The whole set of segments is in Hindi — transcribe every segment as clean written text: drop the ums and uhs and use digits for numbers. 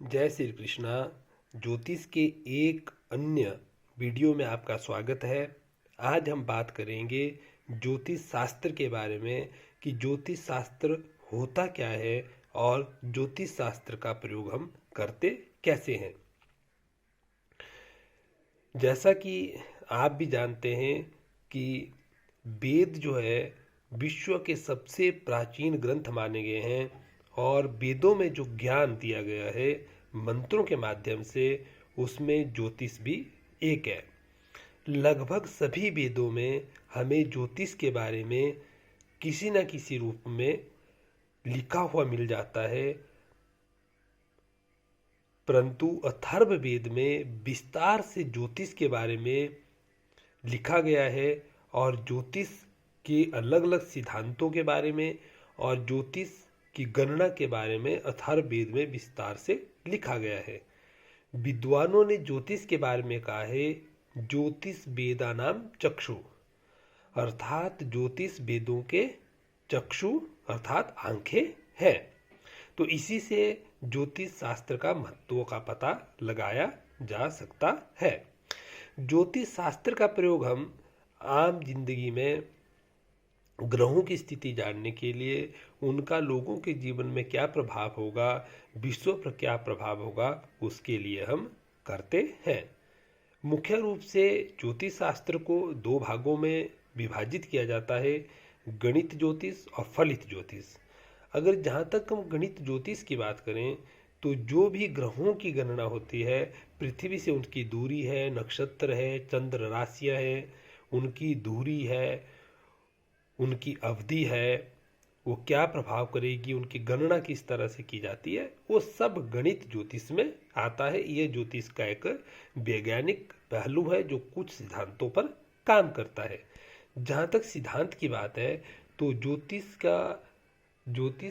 जय श्री कृष्णा। ज्योतिष के एक अन्य वीडियो में आपका स्वागत है। आज हम बात करेंगे ज्योतिष शास्त्र के बारे में कि ज्योतिष शास्त्र होता क्या है और ज्योतिष शास्त्र का प्रयोग हम करते कैसे हैं। जैसा कि आप भी जानते हैं कि वेद जो है विश्व के सबसे प्राचीन ग्रंथ माने गए हैं और वेदों में जो ज्ञान दिया गया है मंत्रों के माध्यम से, उसमें ज्योतिष भी एक है। लगभग सभी वेदों में हमें ज्योतिष के बारे में किसी न किसी रूप में लिखा हुआ मिल जाता है, परंतु अथर्ववेद में विस्तार से ज्योतिष के बारे में लिखा गया है और ज्योतिष के अलग अलग सिद्धांतों के बारे में और ज्योतिष की गणना के बारे में अथर्ववेद में विस्तार से लिखा गया है। विद्वानों ने ज्योतिष के बारे में कहा है, ज्योतिष वेदानाम चक्षु, अर्थात ज्योतिष वेदों के चक्षु अर्थात आंखें हैं। तो इसी से ज्योतिष शास्त्र का महत्व का पता लगाया जा सकता है। ज्योतिष शास्त्र का प्रयोग हम आम जिंदगी में ग्रहों की स्थिति जानने के लिए, उनका लोगों के जीवन में क्या प्रभाव होगा, विश्व पर क्या प्रभाव होगा, उसके लिए हम करते हैं। मुख्य रूप से ज्योतिष शास्त्र को दो भागों में विभाजित किया जाता है, गणित ज्योतिष और फलित ज्योतिष। अगर जहाँ तक हम गणित ज्योतिष की बात करें तो जो भी ग्रहों की गणना होती है, पृथ्वी से उनकी दूरी है, नक्षत्र है, चंद्र राशियाँ हैं, उनकी दूरी है, उनकी अवधि है, वो क्या प्रभाव करेगी, उनकी गणना किस तरह से की जाती है, वो सब गणित ज्योतिष में आता है। ये ज्योतिष का एक वैज्ञानिक पहलू है जो कुछ सिद्धांतों पर काम करता है। जहाँ तक सिद्धांत की बात है तो ज्योतिष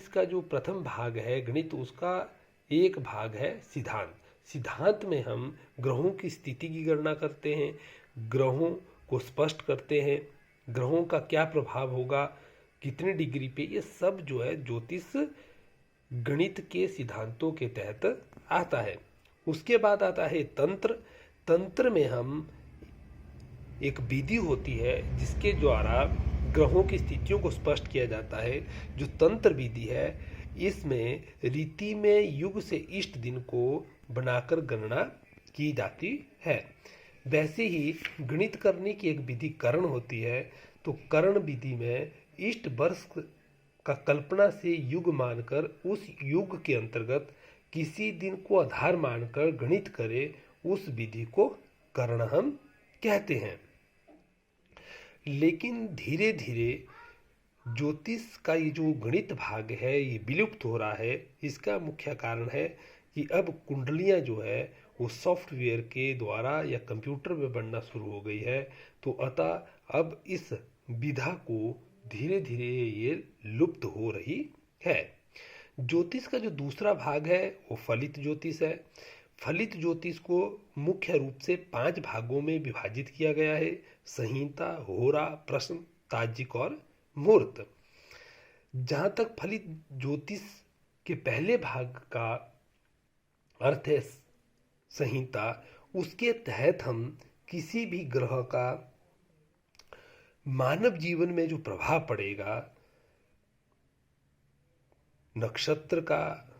का जो प्रथम भाग है गणित, उसका एक भाग है सिद्धांत। सिद्धांत में हम ग्रहों की स्थिति की गणना करते हैं, ग्रहों को स्पष्ट करते हैं, ग्रहों का क्या प्रभाव होगा, कितने डिग्री पे, ये सब जो है ज्योतिष गणित के सिद्धांतों के तहत आता है। उसके बाद आता है तंत्र। तंत्र में हम एक विधि होती है जिसके द्वारा ग्रहों की स्थितियों को स्पष्ट किया जाता है। जो तंत्र विधि है, इसमें रीति में युग से इष्ट दिन को बनाकर गणना की जाती है। वैसे ही गणित करने की एक विधि करण होती है। तो करण विधि में इष्ट वर्ष का कल्पना से युग मानकर उस युग के अंतर्गत किसी दिन को आधार मानकर गणित करे, उस विधि को करण हम कहते हैं। लेकिन धीरे धीरे ज्योतिष का ये जो गणित भाग है ये विलुप्त हो रहा है। इसका मुख्य कारण है कि अब कुंडलियाँ जो है वो सॉफ्टवेयर के द्वारा या कंप्यूटर में बनना शुरू हो गई है। तो अतः अब इस विधा को धीरे धीरे ये लुप्त हो रही है। ज्योतिष का जो दूसरा भाग है वो फलित ज्योतिष है। फलित ज्योतिष को मुख्य रूप से 5 भागों में विभाजित किया गया है: संहिता, होरा, प्रश्न, ताज्जिक और मुहूर्त। जहाँ तक फलित ज्योतिष के पहले भाग का अर्थ है संहिता, उसके तहत हम किसी भी ग्रह का मानव जीवन में जो प्रभाव पड़ेगा, नक्षत्र का,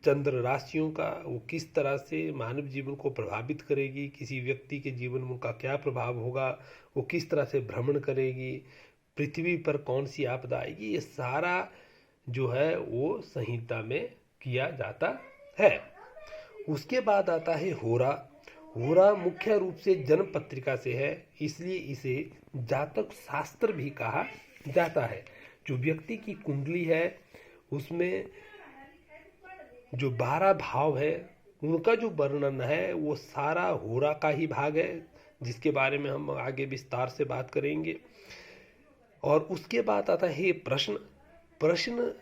चंद्र राशियों का, वो किस तरह से मानव जीवन को प्रभावित करेगी, किसी व्यक्ति के जीवन में उनका क्या प्रभाव होगा, वो किस तरह से भ्रमण करेगी, पृथ्वी पर कौन सी आपदा आएगी, ये सारा जो है वो संहिता में किया जाता है। उसके बाद आता है होरा। होरा मुख्य रूप से जन्म पत्रिका से है, इसलिए इसे जातक शास्त्र भी कहा जाता है। जो व्यक्ति की कुंडली है उसमें जो 12 भाव है उनका जो वर्णन है वो सारा होरा का ही भाग है, जिसके बारे में हम आगे विस्तार से बात करेंगे। और उसके बाद आता है प्रश्न। प्रश्न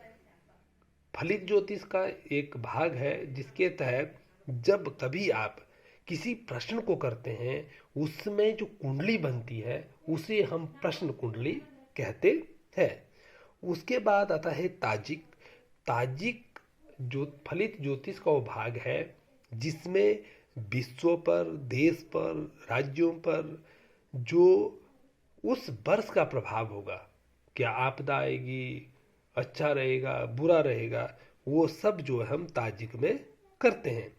फलित ज्योतिष का एक भाग है जिसके तहत जब कभी आप किसी प्रश्न को करते हैं उसमें जो कुंडली बनती है उसे हम प्रश्न कुंडली कहते हैं। उसके बाद आता है ताजिक। ताजिक जो फलित ज्योतिष का वो भाग है जिसमें विश्व पर, देश पर, राज्यों पर जो उस वर्ष का प्रभाव होगा, क्या आपदा आएगी, अच्छा रहेगा, बुरा रहेगा, वो सब जो हम ताजिक में करते हैं।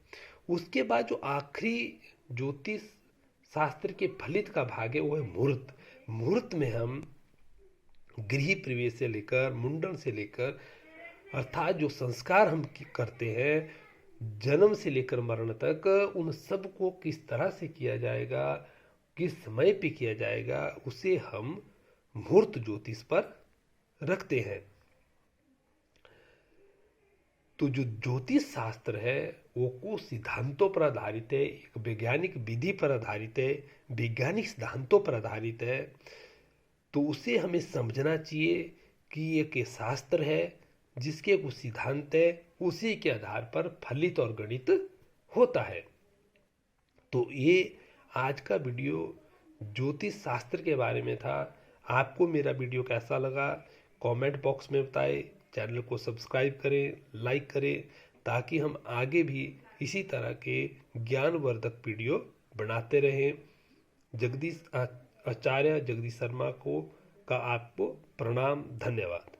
उसके बाद जो आखिरी ज्योतिष शास्त्र के फलित का भाग है वो है मुहूर्त। मुहूर्त में हम गृह प्रवेश से लेकर मुंडन से लेकर अर्थात जो संस्कार हम करते हैं जन्म से लेकर मरण तक, उन सब को किस तरह से किया जाएगा, किस समय पे किया जाएगा, उसे हम मुहूर्त ज्योतिष पर रखते हैं। तो जो ज्योतिष शास्त्र है वो कुछ सिद्धांतों पर आधारित है, एक वैज्ञानिक विधि पर आधारित है, वैज्ञानिक सिद्धांतों पर आधारित है। तो उसे हमें समझना चाहिए कि एक शास्त्र है जिसके कुछ सिद्धांत है, उसी के आधार पर फलित और गणित होता है। तो ये आज का वीडियो ज्योतिष शास्त्र के बारे में था। आपको मेरा वीडियो कैसा लगा कमेंट बॉक्स में बताएं। चैनल को सब्सक्राइब करें, लाइक करें, ताकि हम आगे भी इसी तरह के ज्ञानवर्धक वीडियो बनाते रहें। आचार्य जगदीश शर्मा का आपको प्रणाम, धन्यवाद।